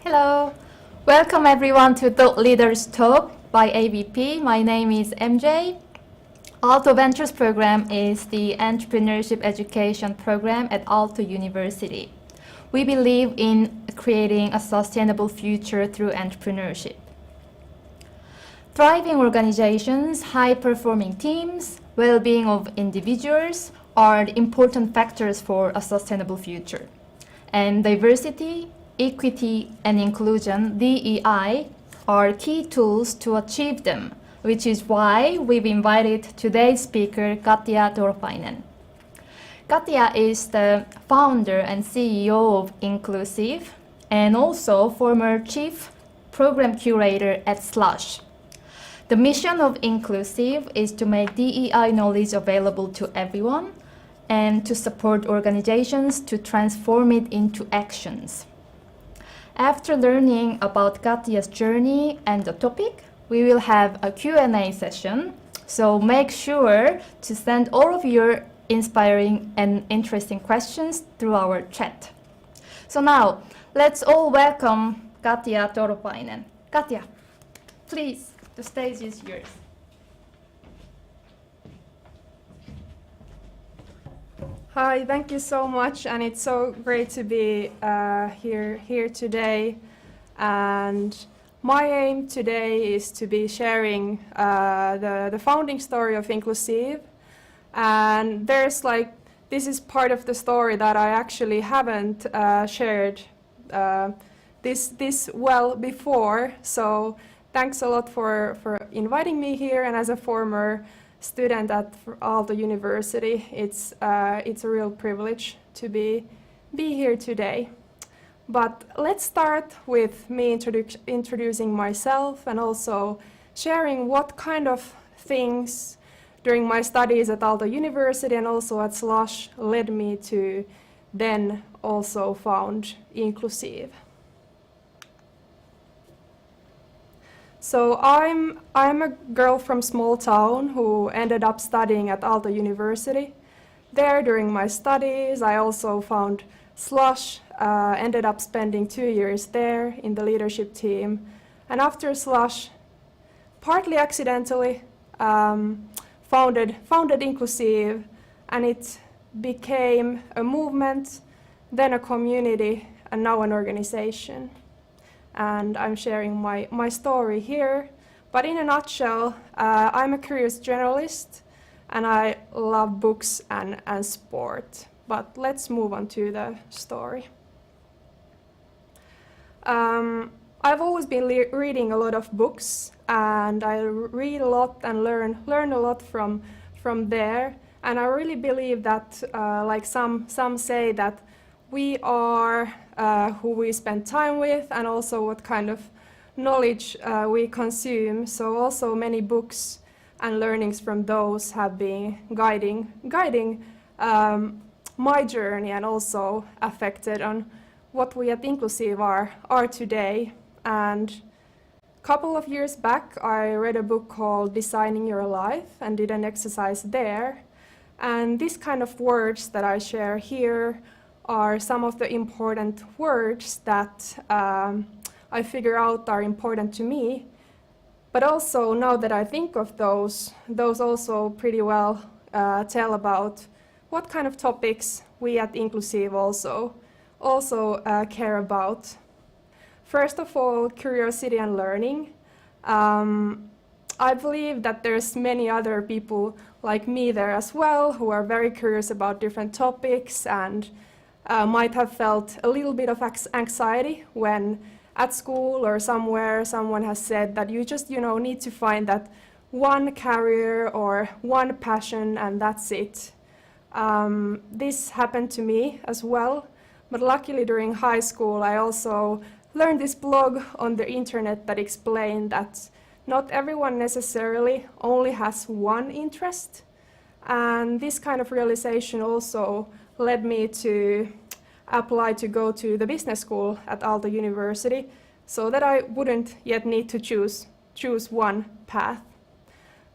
Hello, welcome everyone to Thought Leaders Talk by AVP. My name is MJ. Aalto Ventures program is the entrepreneurship education program at Aalto University. We believe in creating a sustainable future through entrepreneurship. Thriving organizations, high-performing teams, well-being of individuals are the important factors for a sustainable future. And diversity, equity, and inclusion, DEI, are key tools to achieve them, which is why we've invited today's speaker, Katja Toropainen. Katja is the founder and CEO of Inklusiiv and also former chief program curator at Slush. The mission of Inklusiiv is to make DEI knowledge available to everyone and to support organizations to transform it into actions. After learning about Katja's journey and the topic, we will have a Q&A session, so make sure to send all of your inspiring and interesting questions through our chat. So now, let's all welcome Katja Toropainen. Katja, please, the stage is yours. Hi, thank you so much, and it's so great to be here today. And my aim today is to be sharing the founding story of Inklusiiv. And this is part of the story that I actually haven't shared this well before. So thanks a lot for inviting me here, and as a former student at Aalto University, it's a real privilege to be here today. But let's start with me introducing myself and also sharing what kind of things during my studies at Aalto University and also at Slush led me to then also found Inklusiiv. So I'm a girl from small town who ended up studying at Aalto University. There, during my studies, I also found Slush, ended up spending 2 years there in the leadership team. And after Slush, partly accidentally, founded Inklusiiv, and it became a movement, then a community, and now an organization. And I'm sharing my story here. But in a nutshell, I'm a curious journalist and I love books and sport. But let's move on to the story. I've always been reading a lot of books, and I read a lot and learn a lot from there. And I really believe that, like some say, that we are who we spend time with, and also what kind of knowledge we consume. So also many books and learnings from those have been guiding my journey, and also affected on what we at Inklusiiv are today. And a couple of years back, I read a book called Designing Your Life and did an exercise there. And this kind of words that I share here are some of the important words that I figure out are important to me. But also, now that I think of those also pretty well tell about what kind of topics we at Inklusiiv also care about. First of all, curiosity and learning. I believe that there's many other people like me there as well who are very curious about different topics and might have felt a little bit of anxiety when at school or somewhere someone has said that you just need to find that one career or one passion and that's it. This happened to me as well, but luckily during high school I also learned this blog on the internet that explained that not everyone necessarily only has one interest, and this kind of realization also led me to apply to go to the business school at Aalto University, so that I wouldn't yet need to choose one path.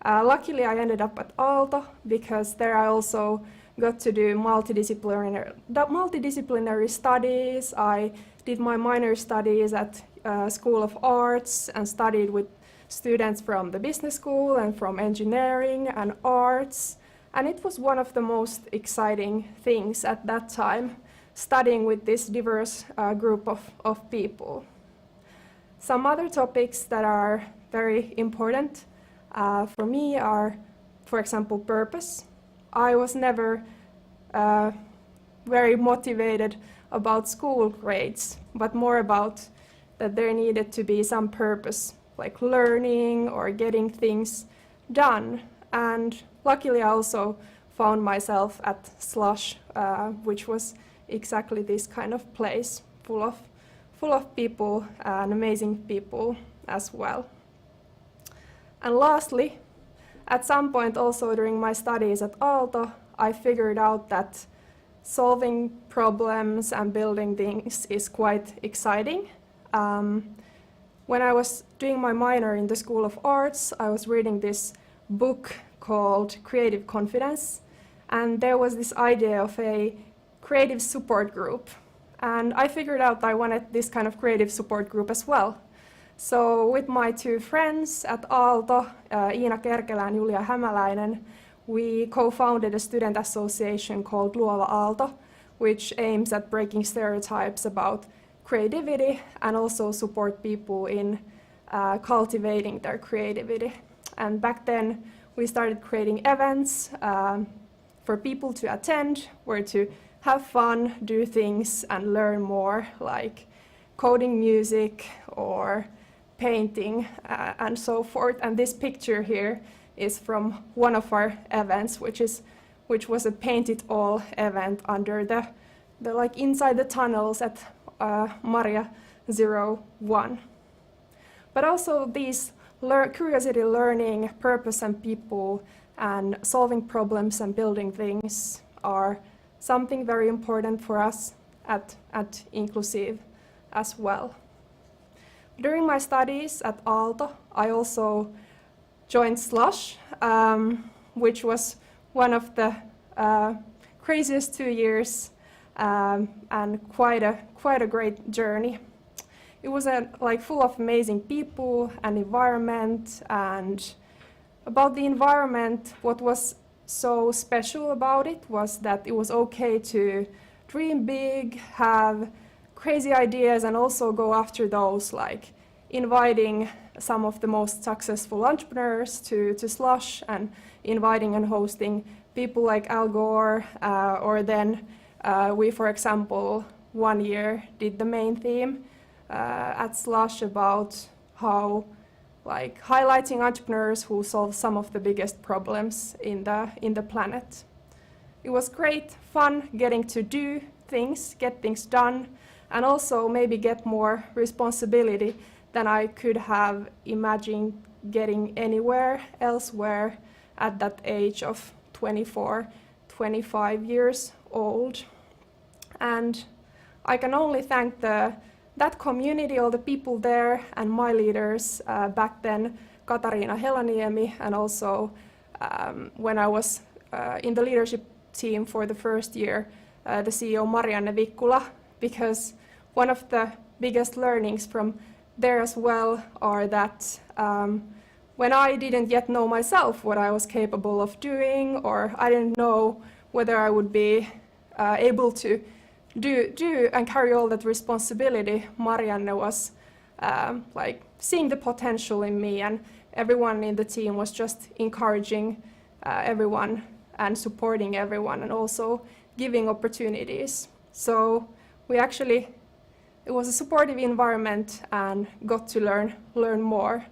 Luckily I ended up at Aalto because there I also got to do multidisciplinary studies. I did my minor studies at School of Arts and studied with students from the business school and from engineering and arts. And it was one of the most exciting things at that time, studying with this diverse group of people. Some other topics that are very important for me are, for example, purpose. I was never very motivated about school grades, but more about that there needed to be some purpose, like learning or getting things done. And luckily I also found myself at Slush, which was exactly this kind of place, full of people and amazing people as well. And lastly, at some point also during my studies at Aalto, I figured out that solving problems and building things is quite exciting. When I was doing my minor in the School of Arts, I was reading this book called Creative Confidence, and there was this idea of a creative support group. And I figured out I wanted this kind of creative support group as well. So with my two friends at Aalto, Iina Kerkelä and Julia Hämäläinen, we co-founded a student association called Luova Aalto, which aims at breaking stereotypes about creativity and also support people in cultivating their creativity. And back then we started creating events for people to attend, where to have fun, do things and learn more, like coding music or painting and so forth. And this picture here is from one of our events, which was a paint it all event under the like inside the tunnels at Maria 01. But also these curiosity, learning, purpose and people and solving problems and building things are something very important for us at Inklusiiv as well. During my studies at Aalto, I also joined Slush, which was one of the craziest 2 years and quite a great journey. It was like full of amazing people and environment. And about the environment, what was so special about it was that it was okay to dream big, have crazy ideas and also go after those, like inviting some of the most successful entrepreneurs to Slush and inviting and hosting people like Al Gore, or then we, for example, 1 year did the main theme at Slush about how like highlighting entrepreneurs who solve some of the biggest problems in the planet. It was great fun getting to do things, get things done, and also maybe get more responsibility than I could have imagined getting anywhere elsewhere at that age of 24, 25 years old. And I can only thank that community, all the people there, and my leaders back then, Katariina Helaniemi, and also when I was in the leadership team for the first year, the CEO Marianne Vikkula, because one of the biggest learnings from there as well are that when I didn't yet know myself what I was capable of doing, or I didn't know whether I would be able to do and carry all that responsibility, Marianne was like seeing the potential in me, and everyone in the team was just encouraging everyone and supporting everyone and also giving opportunities. So it was a supportive environment and got to learn more.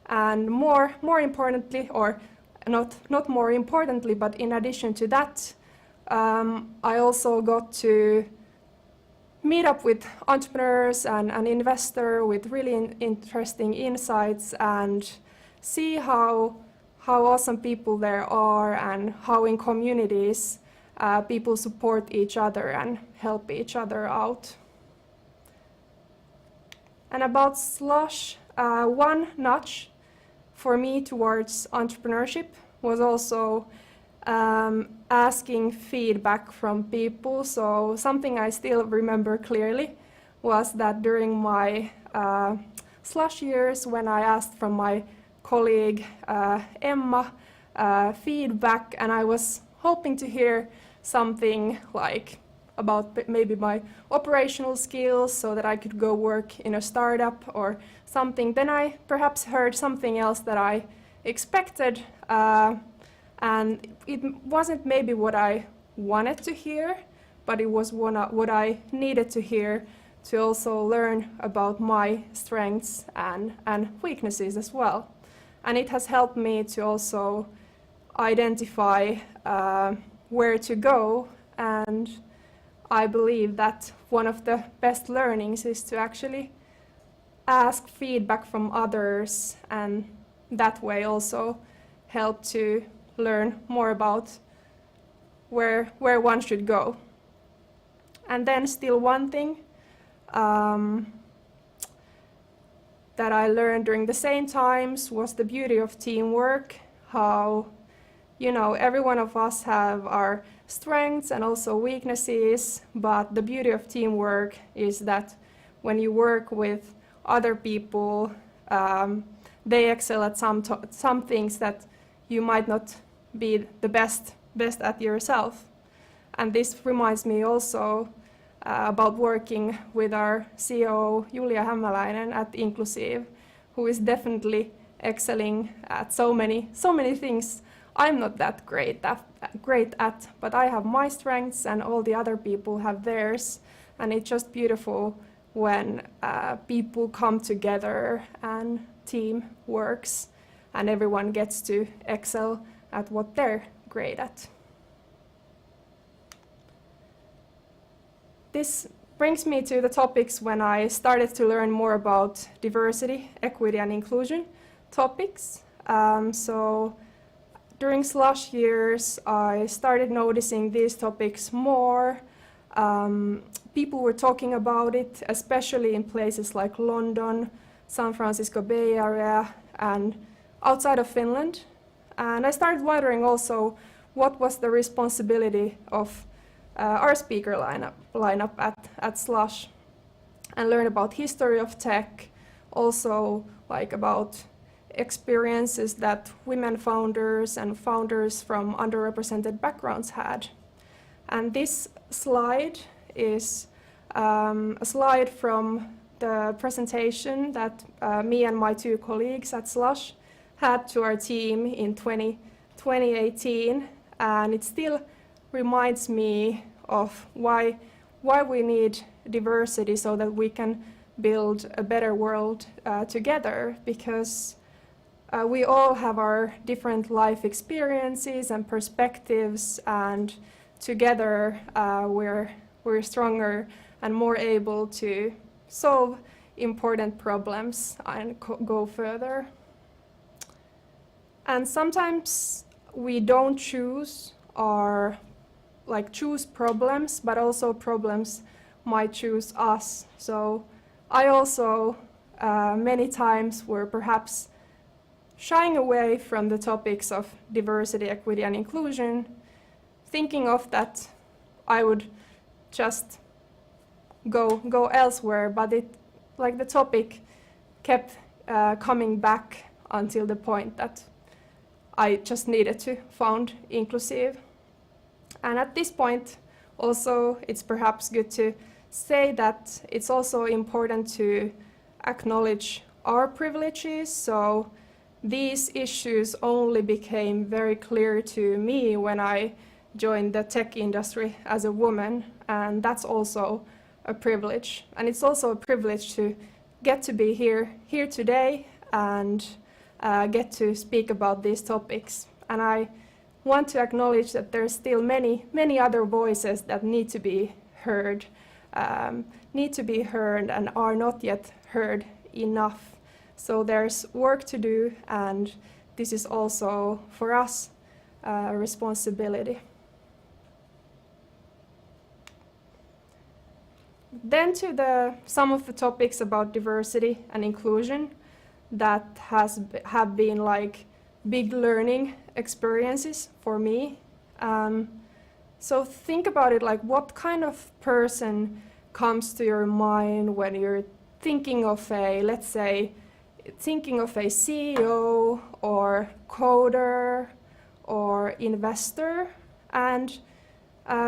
And more importantly, or not more importantly, but in addition to that, I also got to meet up with entrepreneurs and an investor with really interesting insights and see how awesome people there are and how in communities people support each other and help each other out. And about Slush, one nudge for me towards entrepreneurship was also asking feedback from people. So something I still remember clearly was that during my slush years, when I asked from my colleague Emma feedback, and I was hoping to hear something like about maybe my operational skills so that I could go work in a startup or something, then I perhaps heard something else that I expected, and it wasn't maybe what I wanted to hear, but it was what I needed to hear to also learn about my strengths and weaknesses as well. And it has helped me to also identify where to go, and I believe that one of the best learnings is to actually ask feedback from others, and that way also help to learn more about where one should go. And then still one thing that I learned during the same times was the beauty of teamwork, how, you know, every one of us have our strengths and also weaknesses, but the beauty of teamwork is that when you work with other people, they excel at some things that you might not be the best at yourself. And this reminds me also about working with our CEO Julia Hämäläinen at Inklusiiv, who is definitely excelling at so many things I'm not that great at, but I have my strengths and all the other people have theirs, and it's just beautiful when people come together and team works and everyone gets to excel at what they're great at. This brings me to the topics when I started to learn more about diversity, equity and inclusion topics. So during slush years, I started noticing these topics more. People were talking about it, especially in places like London, San Francisco Bay Area, and outside of Finland. And I started wondering also what was the responsibility of our speaker lineup at Slush, and learn about history of tech, also like about experiences that women founders and founders from underrepresented backgrounds had. And this slide is a slide from the presentation that me and my two colleagues at Slush had to our team in 2018, and it still reminds me of why we need diversity so that we can build a better world together, because we all have our different life experiences and perspectives, and together we're stronger and more able to solve important problems and go further. And sometimes we don't choose problems, but also problems might choose us. So I also many times were perhaps shying away from the topics of diversity, equity and inclusion, thinking of that I would just go elsewhere, but the topic kept coming back until the point that I just needed to found Inklusiiv. And at this point also it's perhaps good to say that it's also important to acknowledge our privileges. So these issues only became very clear to me when I joined the tech industry as a woman, and that's also a privilege. And it's also a privilege to get to be here today and get to speak about these topics. And I want to acknowledge that there's still many other voices that need to be heard and are not yet heard enough. So there's work to do, and this is also for us a responsibility. Then to some of the topics about diversity and inclusion that have been like big learning experiences for me. So think about it, like what kind of person comes to your mind when you're thinking of a, let's say, thinking of a CEO or coder or investor. And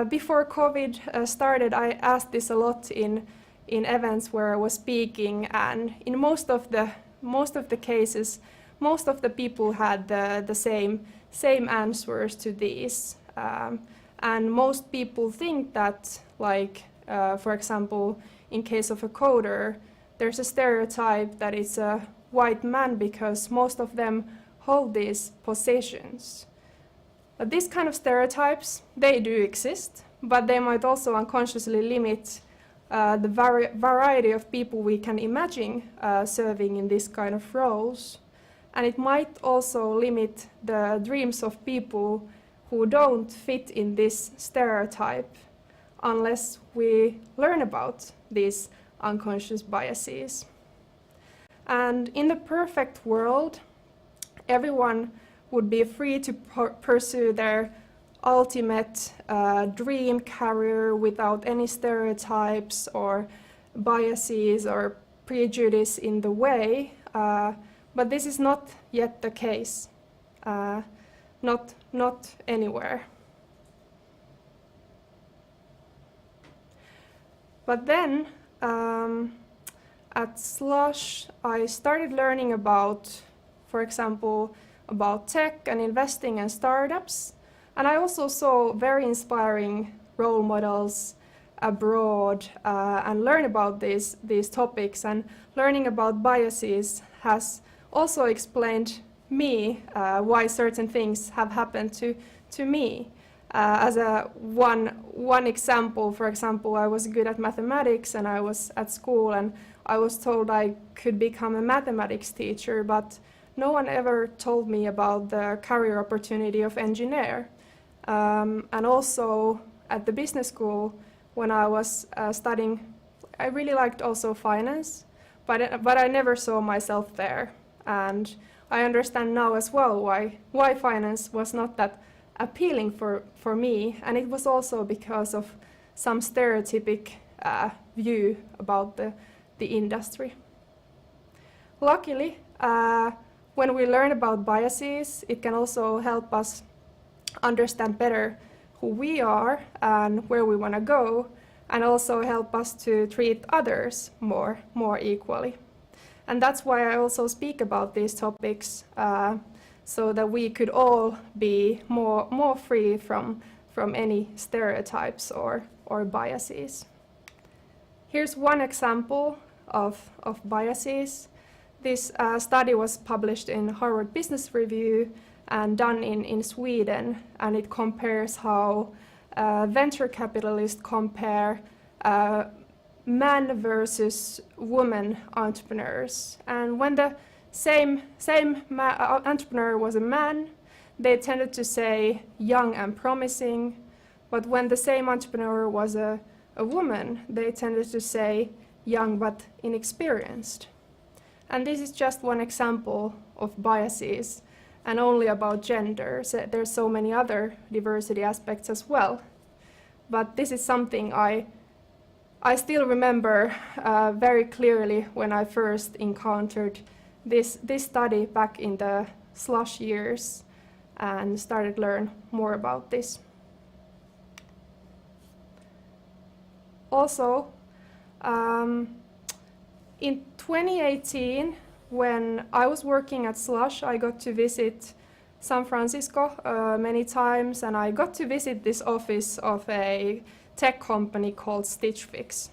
before COVID started, I asked this a lot in events where I was speaking, and in most of the cases, most of the people had the same answers to these. And most people think that, like, for example, in case of a coder, there's a stereotype that it's a white man because most of them hold these positions. But these kind of stereotypes, they do exist, but they might also unconsciously limit the variety of people we can imagine serving in this kind of roles. And it might also limit the dreams of people who don't fit in this stereotype unless we learn about these unconscious biases. And in the perfect world, everyone would be free to pursue their ultimate dream career without any stereotypes or biases or prejudice in the way, but this is not yet the case, not anywhere. But then at Slush, I started learning about, for example, about tech and investing and startups. And I also saw very inspiring role models abroad and learn about these topics. And learning about biases has also explained me why certain things have happened to me. As one example, for example, I was good at mathematics and I was at school and I was told I could become a mathematics teacher, but no one ever told me about the career opportunity of engineer. And also at the business school, when I was studying, I really liked also finance, but I never saw myself there. And I understand now as well why finance was not that appealing for me, and it was also because of some stereotypic view about the industry. Luckily, when we learn about biases, it can also help us understand better who we are and where we want to go, and also help us to treat others more equally. And that's why I also speak about these topics, so that we could all be more free from any stereotypes or biases. Here's one example of biases. This study was published in Harvard Business Review and done in Sweden, and it compares how venture capitalists compare man versus woman entrepreneurs. And when the same entrepreneur was a man, they tended to say young and promising, but when the same entrepreneur was a woman, they tended to say young but inexperienced. And this is just one example of biases, and only about gender. So there's so many other diversity aspects as well. But this is something I still remember very clearly when I first encountered this study back in the Slush years and started to learn more about this. Also, in 2018, when I was working at Slush, I got to visit San Francisco many times, and I got to visit this office of a tech company called Stitch Fix.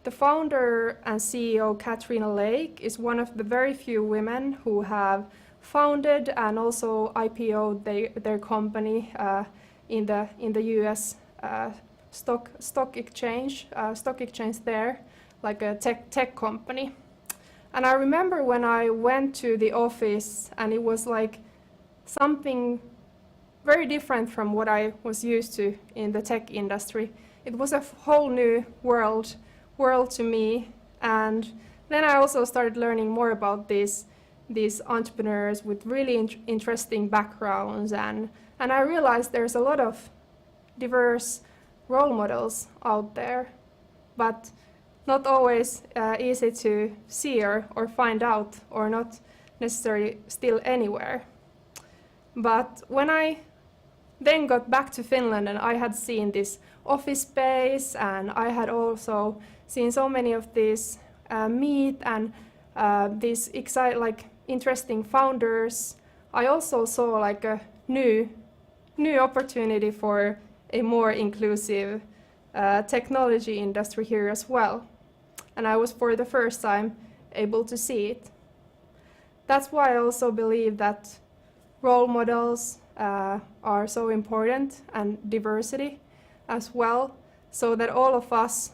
The founder and CEO, Katrina Lake, is one of the very few women who have founded and also IPO'd their company in the US stock exchange there, like a tech company. And I remember when I went to the office, and it was like something very different from what I was used to in the tech industry. It was a whole new world to me. And then I also started learning more about these these entrepreneurs with really interesting backgrounds, and I realized there's a lot of diverse role models out there, but not always easy to see or find out, or not necessarily still anywhere. But when I then got back to Finland and I had seen this office space, and I had also seen so many of these meet and these interesting founders, I also saw like a new opportunity for a more inclusive technology industry here as well. And I was for the first time able to see it. That's why I also believe that role models are so important, and diversity as well, so that all of us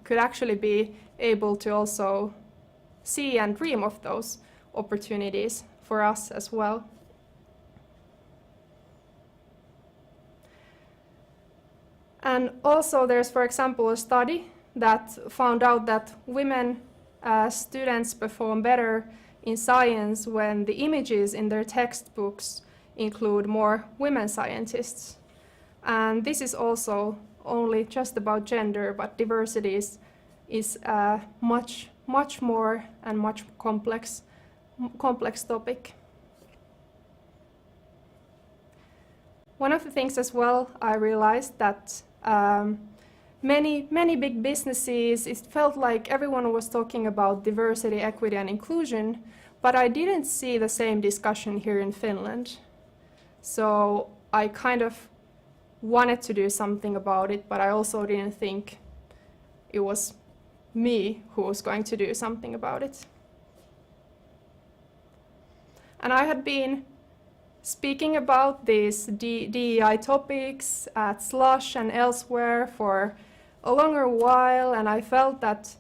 could actually be able to also see and dream of those opportunities for us as well. And also there's, for example, a study that found out that women students perform better in science when the images in their textbooks include more women scientists. And this is also only just about gender, but diversity is a much more and much complex topic. One of the things as well, I realized that many big businesses, it felt like everyone was talking about diversity, equity, and inclusion, but I didn't see the same discussion here in Finland. So I kind of wanted to do something about it, but I also didn't think it was me who was going to do something about it. And I had been speaking about these DEI topics at Slush and elsewhere for a longer while, and I felt that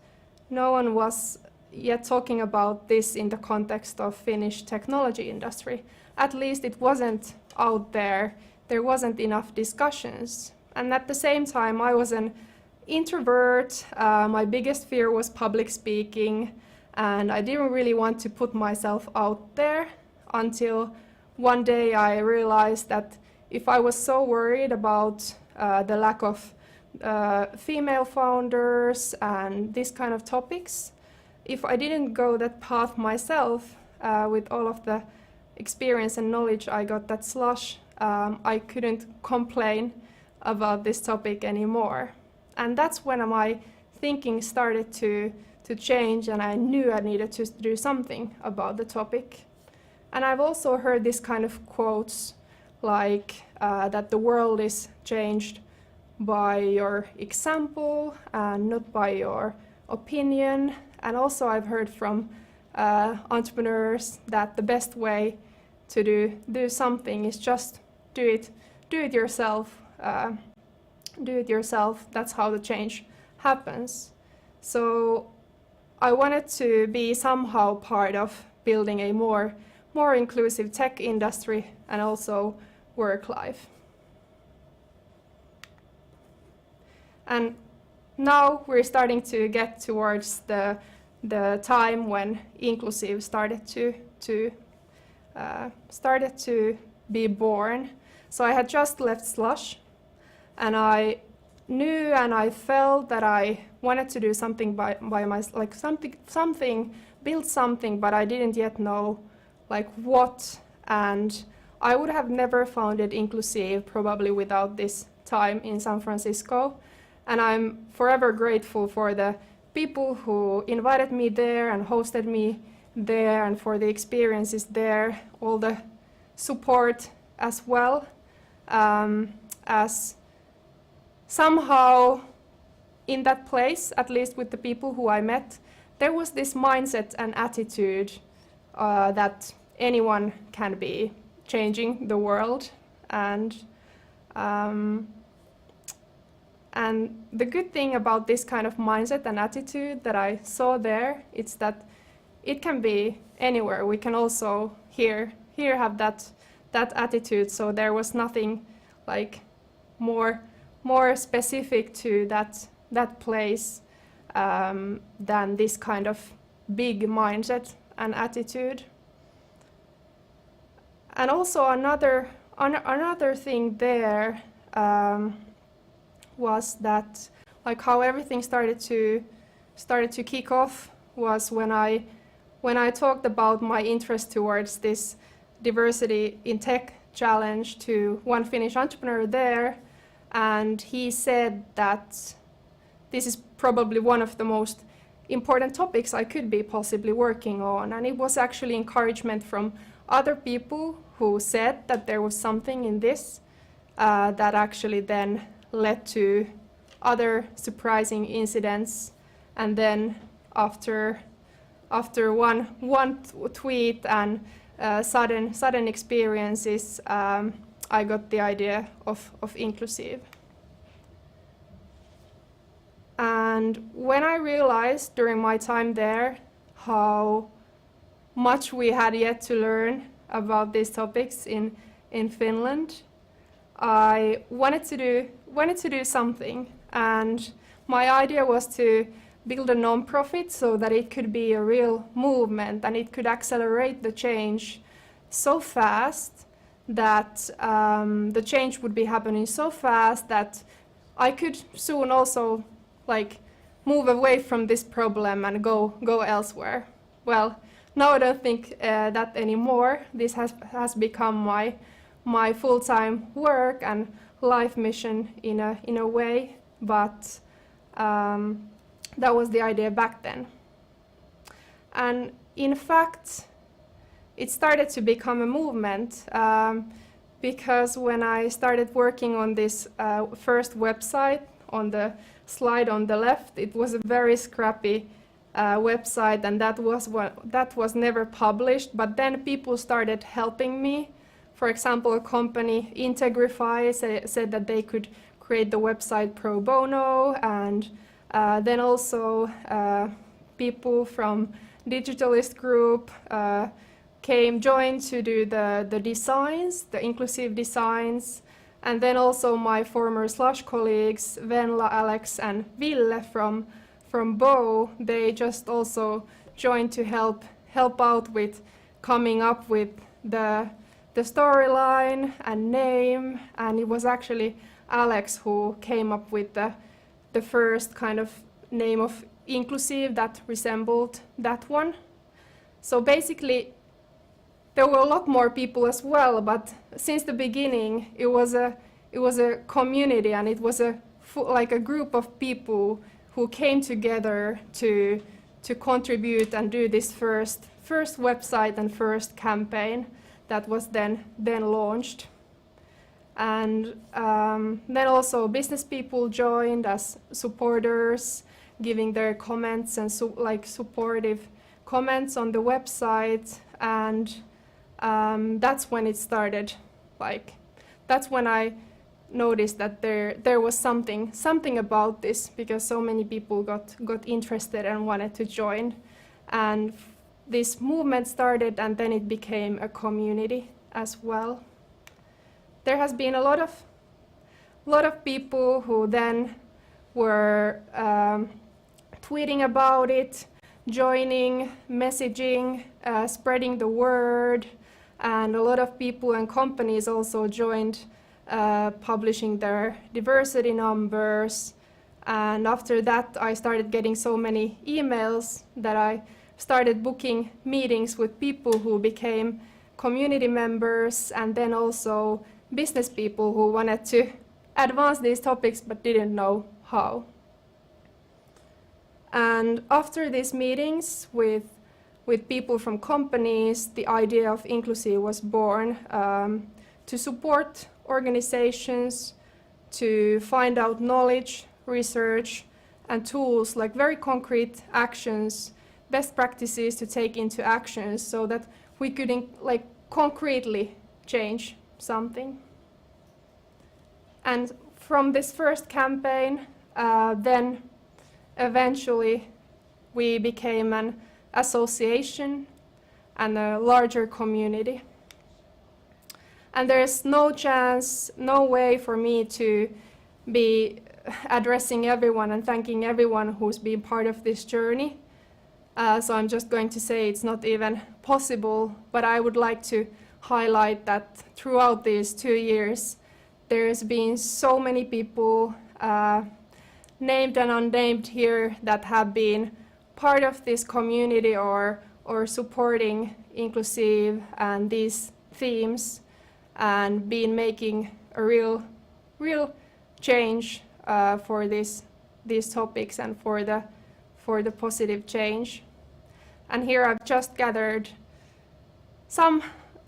no one was yet talking about this in the context of Finnish technology industry. At least it wasn't out there. There wasn't enough discussions. And at the same time, I was an introvert. My biggest fear was public speaking, and I didn't really want to put myself out there until one day I realized that if I was so worried about the lack of female founders and this kind of topics, if I didn't go that path myself with all of the experience and knowledge I got at Slush, I couldn't complain about this topic anymore. And that's when my thinking started to change, and I knew I needed to do something about the topic. And I've also heard this kind of quotes like that the world is changed by your example and not by your opinion. And also I've heard from entrepreneurs that the best way to do something is just do it yourself. Do it yourself. That's how the change happens. So I wanted to be somehow part of building a more inclusive tech industry and also work life. And now we're starting to get towards the time when Inklusiiv started to be born. So I had just left Slush, and I knew and I felt that I wanted to do something by myself, like build something, but I didn't yet know like what. And I would have never founded Inklusiiv probably without this time in San Francisco. And I'm forever grateful for the people who invited me there and hosted me there, and for the experiences there, all the support as well. As somehow in that place, at least with the people who I met, there was this mindset and attitude that anyone can be changing the world. And the good thing about this kind of mindset and attitude that I saw there, it's that it can be anywhere. We can also here have that attitude. So there was nothing like more specific to that place than this kind of big mindset and attitude. And also another thing there was that like how everything started to kick off was when I talked about my interest towards this diversity in tech challenge to one Finnish entrepreneur there, and he said that this is probably one of the most important topics I could be possibly working on, and it was actually encouragement from other people who said that there was something in this that actually then led to other surprising incidents, and then after one tweet and sudden experiences, I got the idea of Inklusiiv. And when I realized during my time there how much we had yet to learn about these topics in Finland, I wanted to do something, and my idea was to build a non-profit so that it could be a real movement and it could accelerate the change so fast that the change would be happening so fast that I could soon also like move away from this problem and go elsewhere. Well, now I don't think that anymore. This has become my full-time work and life mission in a way, but that was the idea back then. And in fact, it started to become a movement because when I started working on this first website, on the slide on the left, it was a very scrappy website, and that was never published. But then people started helping me. For example, a company, Integrify, said that they could create the website pro bono, and then also people from Digitalist Group joined to do the designs, the inclusive designs, and then also my former Slush colleagues, Venla, Alex, and Ville from Bow, they just also joined to help out with coming up with the storyline and name, and it was actually Alex who came up with the first kind of name of Inklusiiv that resembled that one. So basically, there were a lot more people as well, but since the beginning, it was a community, and it was like a group of people who came together to contribute and do this first website and first campaign that was then launched. And then also business people joined as supporters, giving their comments and supportive comments on the website, and that's when it started. That's when I noticed that there was something about this, because so many people got interested and wanted to join, and this movement started, and then it became a community as well. There has been a lot of people who then were tweeting about it, joining, messaging, spreading the word, and a lot of people and companies also joined publishing their diversity numbers. And after that, I started getting so many emails that I started booking meetings with people who became community members, and then also business people who wanted to advance these topics but didn't know how. And after these meetings with people from companies, the idea of Inklusiiv was born to support organizations to find out knowledge, research, and tools, like very concrete actions, best practices to take into actions so that we could concretely change something. And from this first campaign, then eventually we became an association and a larger community. And there's no chance, no way for me to be addressing everyone and thanking everyone who's been part of this journey. So I'm just going to say it's not even possible, but I would like to highlight that throughout these 2 years, there's been so many people, named and unnamed here, that have been part of this community or supporting Inklusiiv and these themes, and been making a real change for these topics and for the positive change. And here I've just gathered some,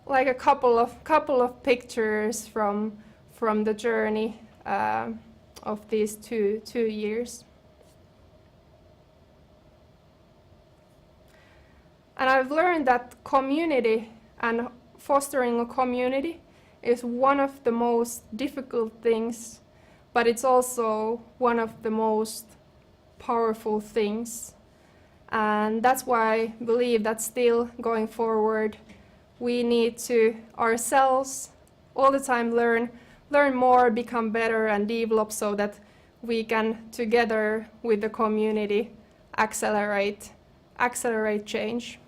like a couple of pictures from the journey of these two years. And I've learned that community and fostering a community is one of the most difficult things, but it's also one of the most powerful things. And that's why I believe that still going forward, we need to ourselves all the time learn more, become better, and develop so that we can, together with the community, accelerate change.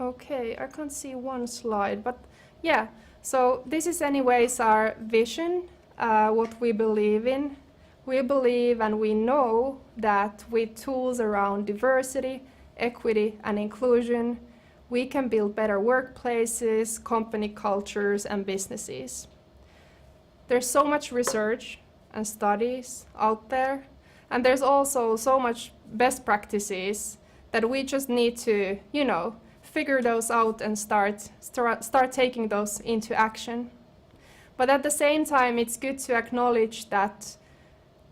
Okay, I can't see one slide, but yeah, so this is anyways our vision, what we believe in. We believe and we know that with tools around diversity, equity, and inclusion, we can build better workplaces, company cultures, and businesses. There's so much research and studies out there, and there's also so much best practices that we just need to, figure those out and start taking those into action. But at the same time, it's good to acknowledge that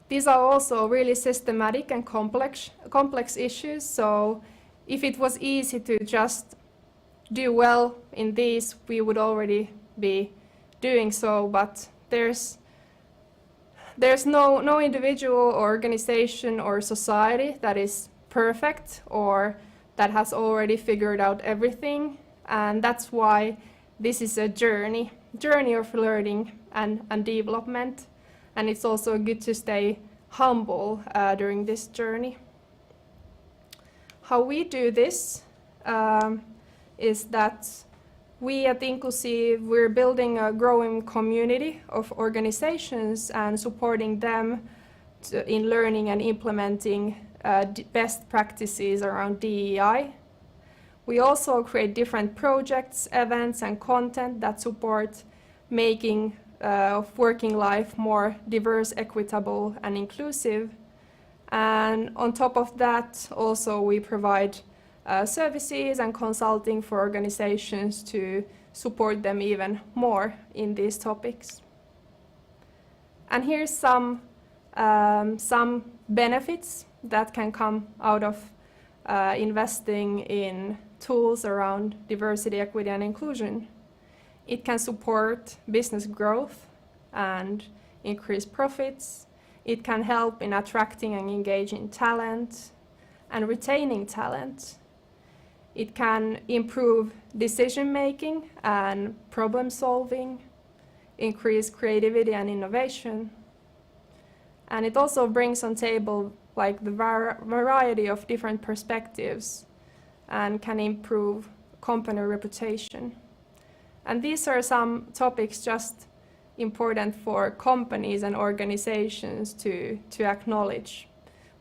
these are also really systematic and complex issues. So if it was easy to just do well in these, we would already be doing so. But there's no individual or organization or society that is perfect or that has already figured out everything, and that's why this is a journey of learning and development, and it's also good to stay humble during this journey. How we do this is that we at Inklusiiv, we're building a growing community of organizations and supporting them in learning and implementing best practices around DEI. We also create different projects, events, and content that support making of working life more diverse, equitable, and inclusive. And on top of that, also we provide services and consulting for organizations to support them even more in these topics. And here's some benefits that can come out of investing in tools around diversity, equity, and inclusion. It can support business growth and increase profits. It can help in attracting and engaging talent and retaining talent. It can improve decision-making and problem-solving, increase creativity and innovation. And it also brings on table like the variety of different perspectives and can improve company reputation. And these are some topics just important for companies and organizations to acknowledge.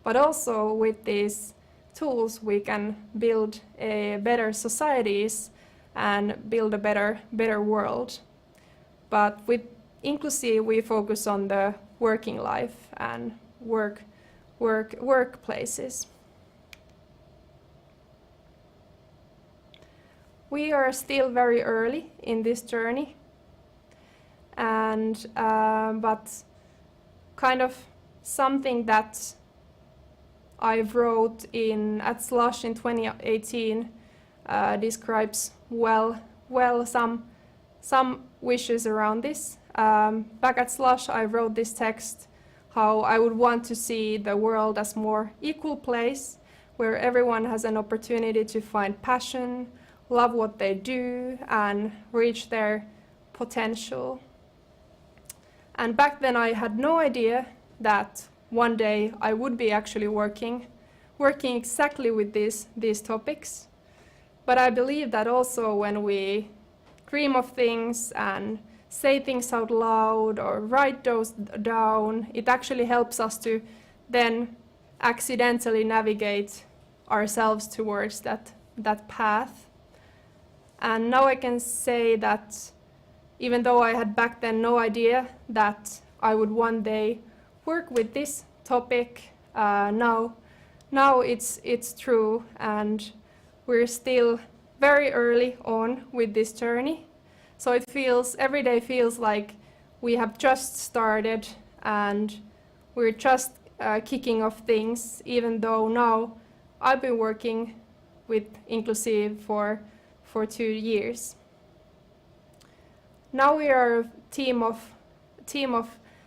But also with these tools we can build better societies and build a better world. But with Inklusiiv we focus on the working life and workplaces. We are still very early in this journey, and but kind of something that I wrote at Slush in 2018 describes well some wishes around this. Back at Slush I wrote this text, how I would want to see the world as more equal place where everyone has an opportunity to find passion, love what they do and reach their potential. And back then I had no idea that one day I would be actually working exactly with these topics. But I believe that also when we dream of things and say things out loud or write those down, it actually helps us to then accidentally navigate ourselves towards that path. And now I can say that even though I had back then no idea that I would one day work with this topic, now it's true, and we're still very early on with this journey. So every day feels like we have just started and we're just kicking off things, even though now I've been working with Inklusiiv for 2 years. Now we are a team of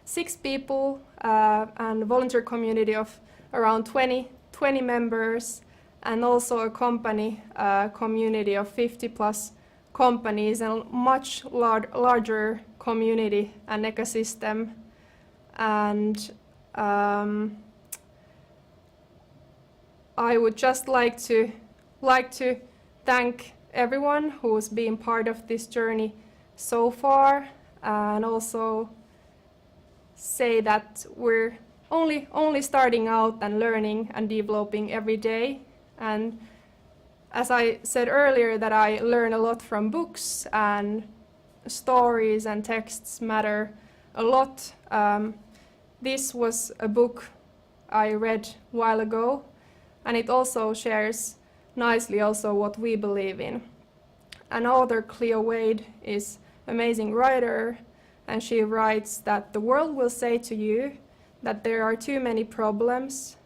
6 people and a volunteer community of around 20 members, and also a company community of 50 plus companies and much larger community and ecosystem. And I would just like to thank everyone who's been part of this journey so far, and also say that we're only starting out and learning and developing every day. And as I said earlier, that I learn a lot from books, and stories and texts matter a lot. This was a book I read a while ago, and it also shares nicely also what we believe in. An author, Cleo Wade, is an amazing writer, and she writes that the world will say to you that there are too many problems.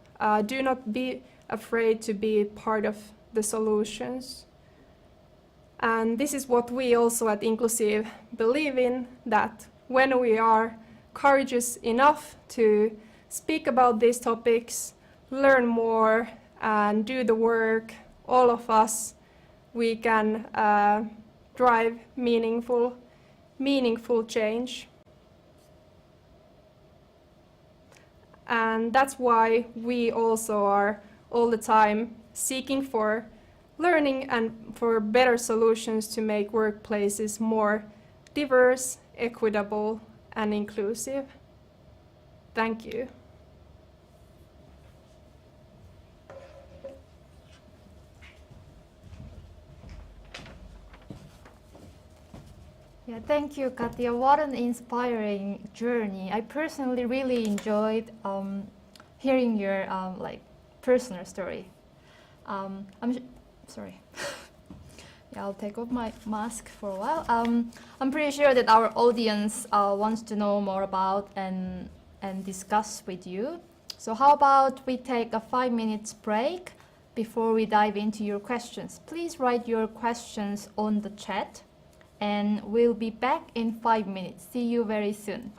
Do not be afraid to be part of the solutions. And this is what we also at Inklusiiv believe in, that when we are courageous enough to speak about these topics, learn more and do the work, all of us, we can drive meaningful change. And that's why we also are all the time seeking for learning and for better solutions to make workplaces more diverse, equitable, and inclusive. Thank you. Yeah, thank you, Katja. What an inspiring journey. I personally really enjoyed hearing your personal story. Sorry. Yeah, I'll take off my mask for a while. I'm pretty sure that our audience wants to know more about and discuss with you. So how about we take a 5 minutes break before we dive into your questions? Please write your questions on the chat, and we'll be back in 5 minutes. See you very soon.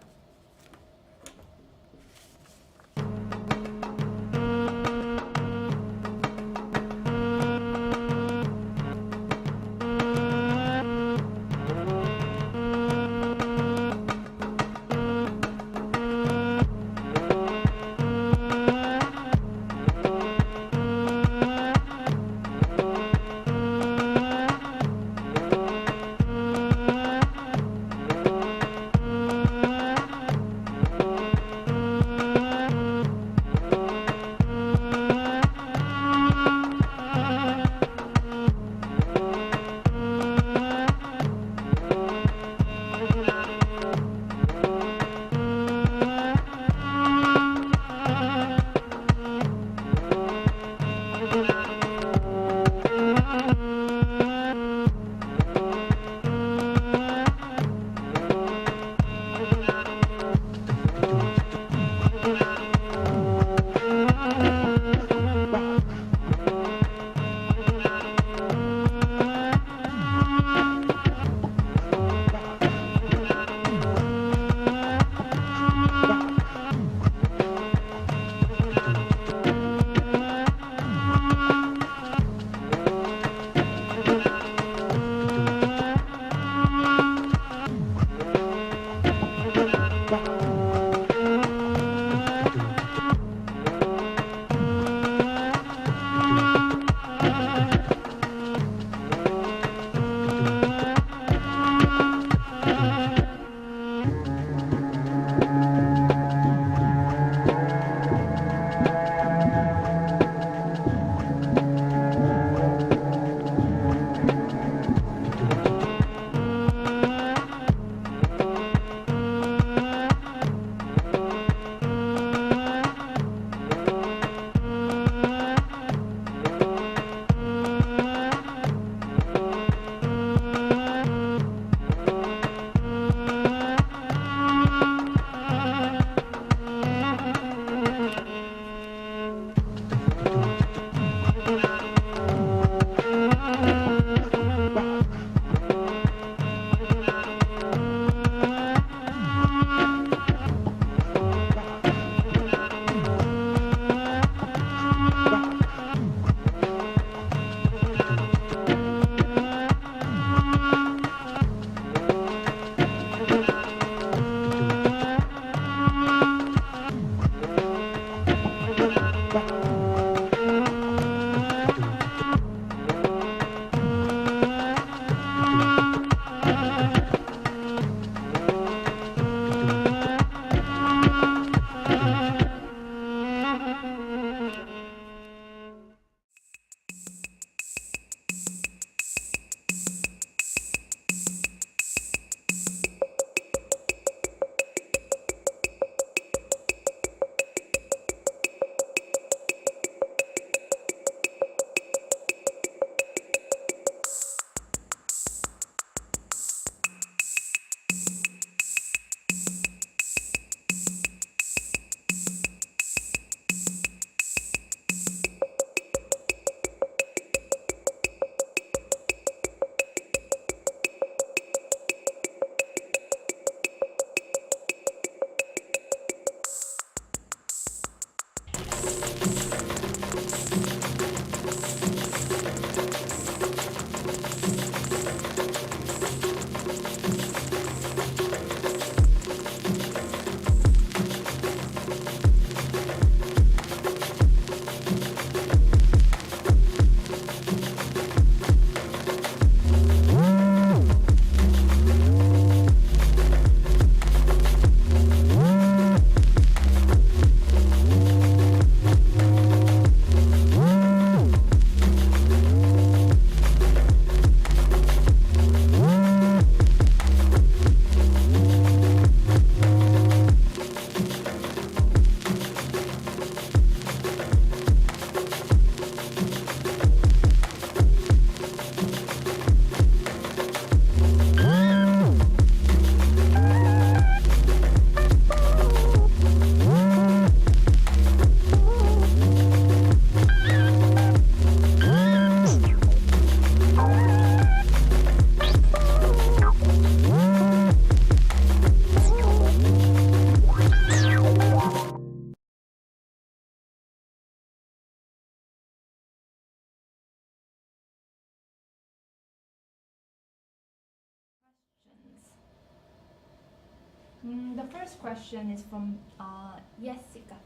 The first question is from Jessica.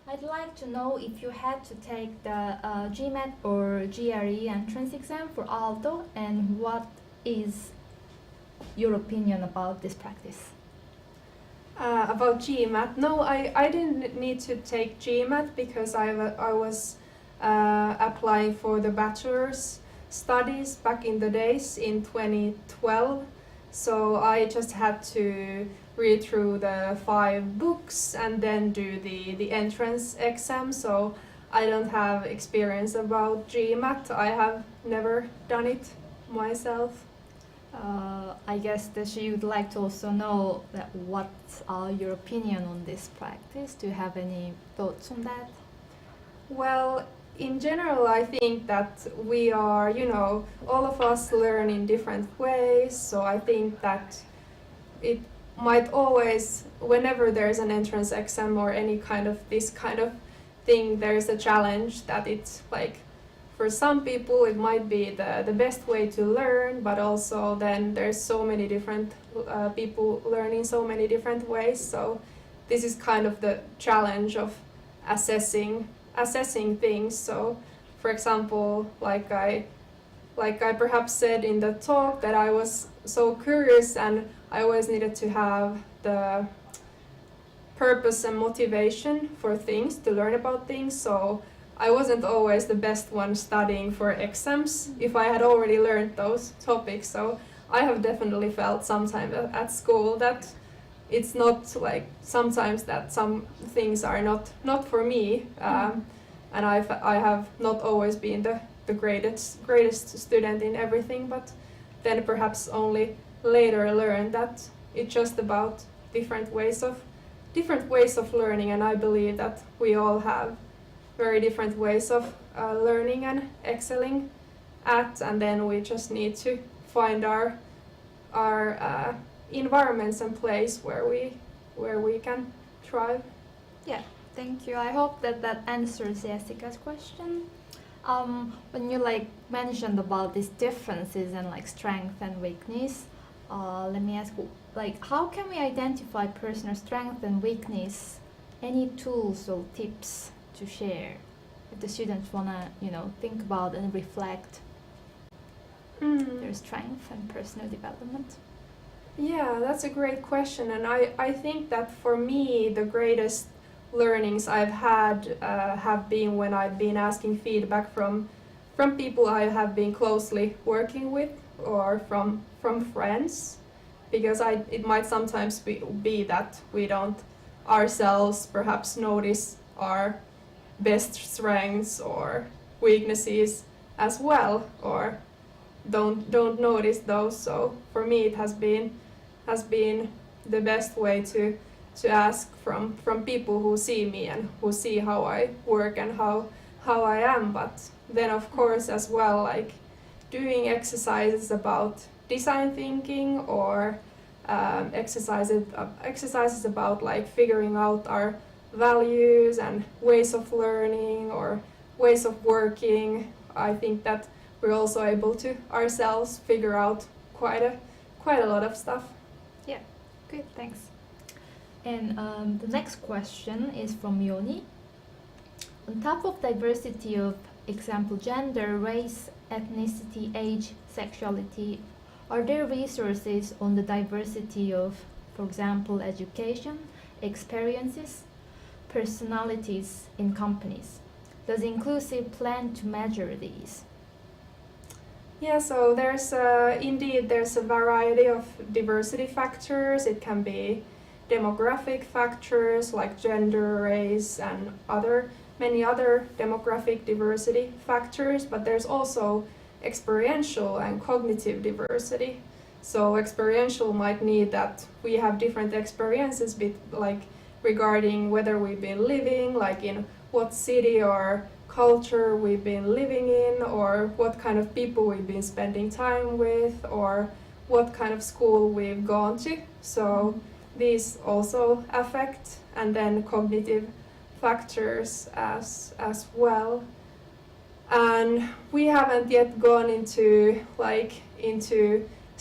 I'd like to know if you had to take the GMAT or GRE entrance exam for Aalto, and what is your opinion about this practice? About GMAT, no, I didn't need to take GMAT because I was applying for the bachelor's studies back in the days in 2012. So I just had to read through the 5 books and then do the entrance exam. So I don't have experience about GMAT. I have never done it myself. I guess that she would like to also know that what's your opinion on this practice. Do you have any thoughts on that? Well, in general, I think that we are, all of us learn in different ways. So I think that it might always, whenever there's an entrance exam or any kind of this kind of thing, there's a challenge that it's like, for some people it might be the best way to learn, but also then there's so many different people learning so many different ways. So this is kind of the challenge of assessing things. So for example, like I perhaps said in the talk, that I was so curious and I always needed to have the purpose and motivation for things, to learn about things. So I wasn't always the best one studying for exams if I had already learned those topics. So I have definitely felt sometimes at school that it's not like, sometimes that some things are not for me, and I have not always been the greatest student in everything, but then perhaps only later learned that it's just about different ways of learning. And I believe that we all have very different ways of learning and excelling at, and then we just need to find our environments and place where we can thrive. Yeah, thank you. I hope that answers Jessica's question. When you mentioned about these differences and strength and weakness, let me ask, how can we identify personal strength and weakness? Any tools or tips to share if the students wanna, think about and reflect their strength and personal development? Yeah, that's a great question, and I think that for me the greatest learnings I've had have been when I've been asking feedback from people I have been closely working with, or from friends, because it might sometimes be that we don't ourselves perhaps notice our best strengths or weaknesses as well, or don't notice those. So for me it has been the best way to ask from people who see me and who see how I work and how I am. But then of course as well, doing exercises about design thinking, or exercises about figuring out our values and ways of learning or ways of working. I think that we're also able to ourselves figure out quite a lot of stuff. Yeah, good, thanks. And the next question is from Yoni. On top of diversity of example gender, race, ethnicity, age, sexuality, are there resources on the diversity of, for example, education, experiences, personalities in companies? Does Inklusiiv plan to measure these? Yeah, so there's a variety of diversity factors. It can be demographic factors like gender, race, and many other demographic diversity factors, but there's also experiential and cognitive diversity. So experiential might need that we have different experiences regarding whether we've been living, in what city or culture we've been living in, or what kind of people we've been spending time with, or what kind of school we've gone to. So these also affect, and then cognitive factors as well. And we haven't yet gone into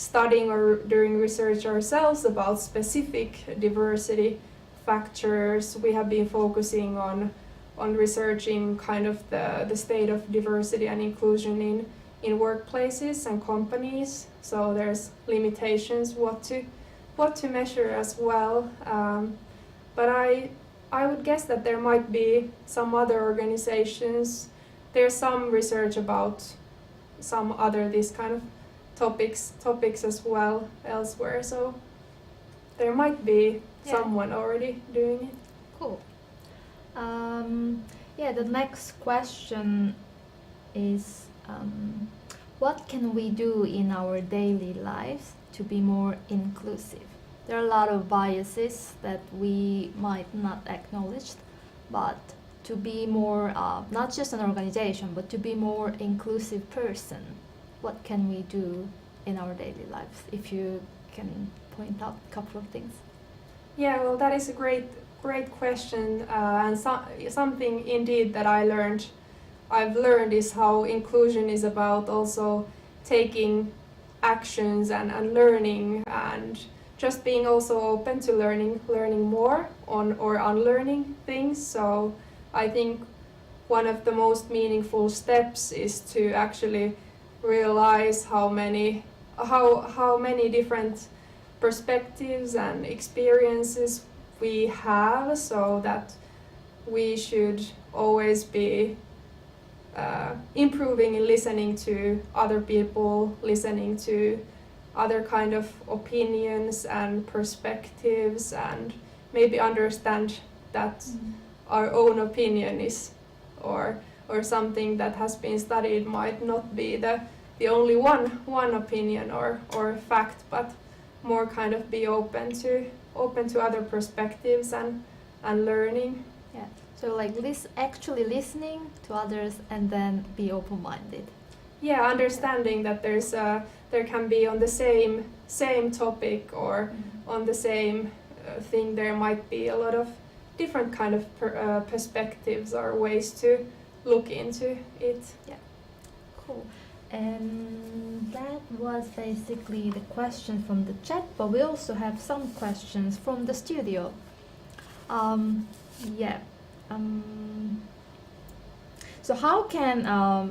studying or doing research ourselves about specific diversity factors. We have been focusing on researching kind of the state of diversity and inclusion in workplaces and companies. So there's limitations what to measure as well. But I would guess that there might be some other organizations. There's some research about some other these kind of topics as well elsewhere. So there might be someone already doing it. Cool. The next question is, what can we do in our daily lives to be more inclusive? There are a lot of biases that we might not acknowledge, but to be more, not just an organization, but to be more inclusive person, what can we do in our daily lives? If you can point out a couple of things. Yeah, well, that is a great question, and something indeed that I've learned is how inclusion is about also taking actions and learning, and just being also open to learning more on or unlearning things. So I think one of the most meaningful steps is to actually realize how many different perspectives and experiences we have, so that we should always be improving in listening to other people, listening to other kind of opinions and perspectives, and maybe understand that our own opinion is or something that has been studied might not be the only one opinion or fact, but more kind of be open to other perspectives and learning. Yeah. So like actually listening to others and then be open-minded. Yeah, understanding that there can be on the same topic or on the same thing, there might be a lot of different kind of perspectives or ways to look into it. Yeah. Cool. And that was basically the question from the chat, but we also have some questions from the studio. So how can a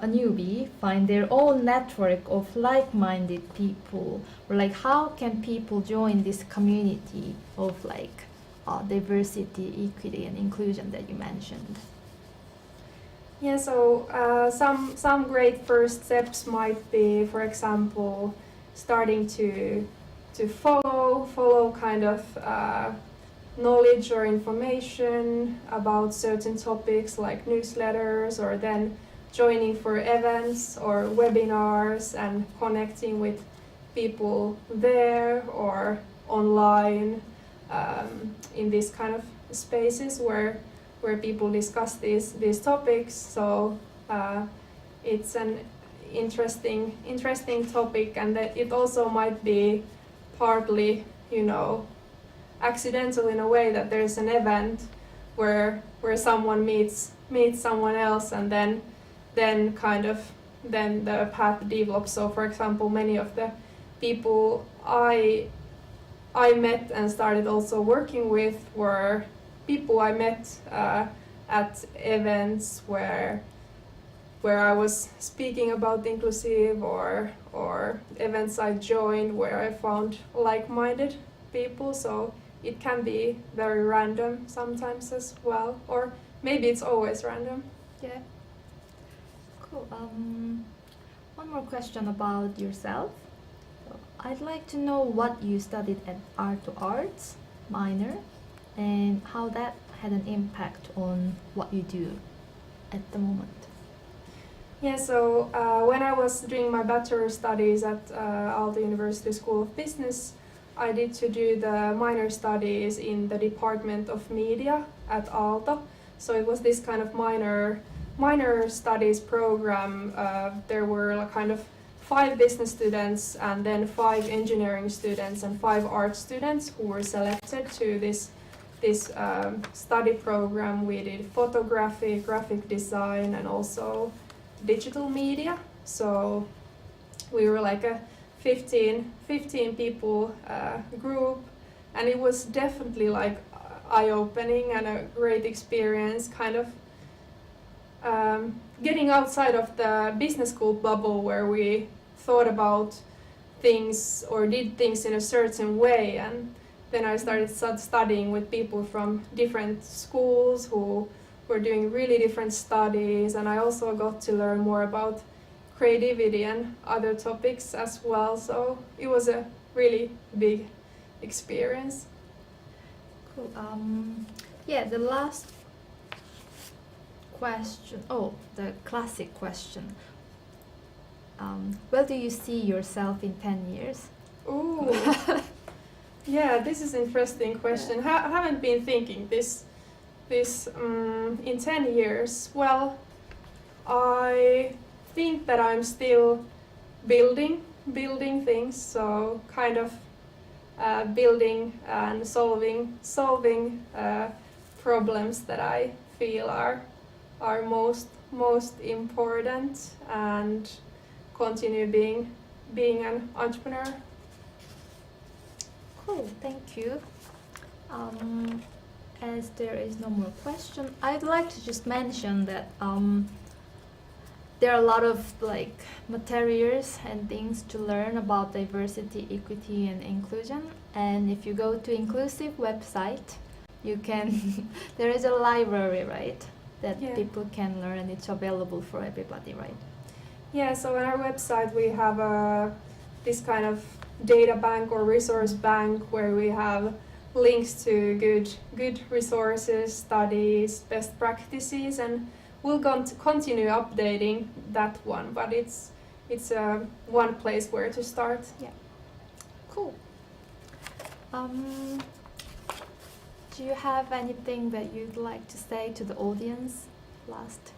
newbie find their own network of like-minded people, or like how can people join this community of like diversity, equity, and inclusion that you mentioned? Yeah, so some great first steps might be, for example, starting to follow kind of knowledge or information about certain topics like newsletters, or then joining for events or webinars and connecting with people there or online in these kind of spaces where people discuss these topics. So it's an interesting topic, and that it also might be partly, accidental in a way, that there's an event where someone meets someone else, and then the path develops. So for example, many of the people I met and started also working with were people I met at events where I was speaking about Inklusiiv, or events I joined where I found like-minded people. So it can be very random sometimes as well, or maybe it's always random. Yeah. Cool. One more question about yourself. So I'd like to know what you studied at Arts minor, and how that had an impact on what you do at the moment. Yeah, so when I was doing my bachelor studies at Aalto University School of Business, I did to do the minor studies in the Department of Media at Aalto. So it was this kind of minor studies program. There were kind of 5 business students, and then 5 engineering students and 5 art students who were selected to this study program. We did photography, graphic design, and also digital media. So We were like a 15 people group, and it was definitely like eye-opening and a great experience, kind of getting outside of the business school bubble where we thought about things or did things in a certain way. And then I started studying with people from different schools who were doing really different studies, and I also got to learn more about creativity and other topics as well. So it was a really big experience. Cool. Yeah, the last question. Oh, the classic question. Where do you see yourself in 10 years? Ooh. Yeah, this is an interesting question. Haven't been thinking this in 10 years. Well, I think that I'm still building things, so kind of building and solving problems that I feel are most important, and continue being an entrepreneur. Cool, thank you. As there is no more question, I'd like to just mention that there are a lot of like materials and things to learn about diversity, equity, and inclusion. And if you go to Inklusiiv website, you can there is a library, right, that Yeah. people can learn. It's available for everybody, right? Yeah, so on our website we have this kind of data bank or resource bank where we have links to good resources, studies, best practices, and we'll continue updating that one, but it's one place where to start. Yeah. Cool. Do you have anything that you'd like to say to the audience last?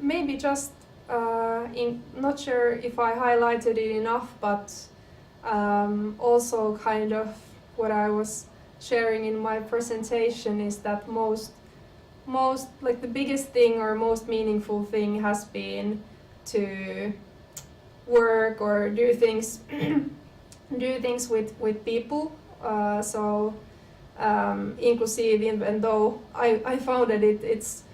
Maybe just not sure if I highlighted it enough, but also kind of what I was sharing in my presentation is that most like the biggest thing or most meaningful thing has been to work or do things with people. So Inklusiiv, even though I founded it, it's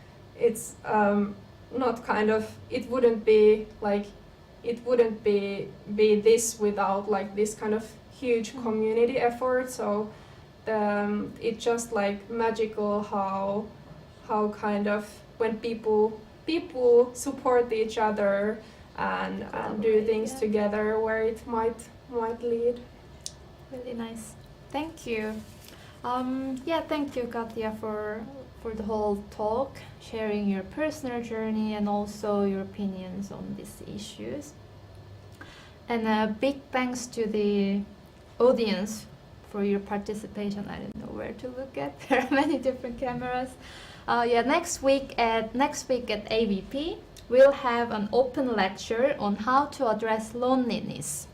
not kind of, it wouldn't be this without like this kind of huge community effort. So it's just like magical how kind of when people support each other and do things together, where it might lead. Really nice. Thank you. Thank you, Katja, for the whole talk, sharing your personal journey and also your opinions on these issues. And a big thanks to the audience for your participation. I don't know where to look at. There are many different cameras. Next week at AVP, we'll have an open lecture on how to address loneliness.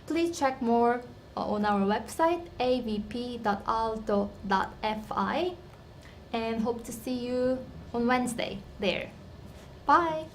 Please check more on our website avp.aalto.fi, and hope to see you on Wednesday there. Bye!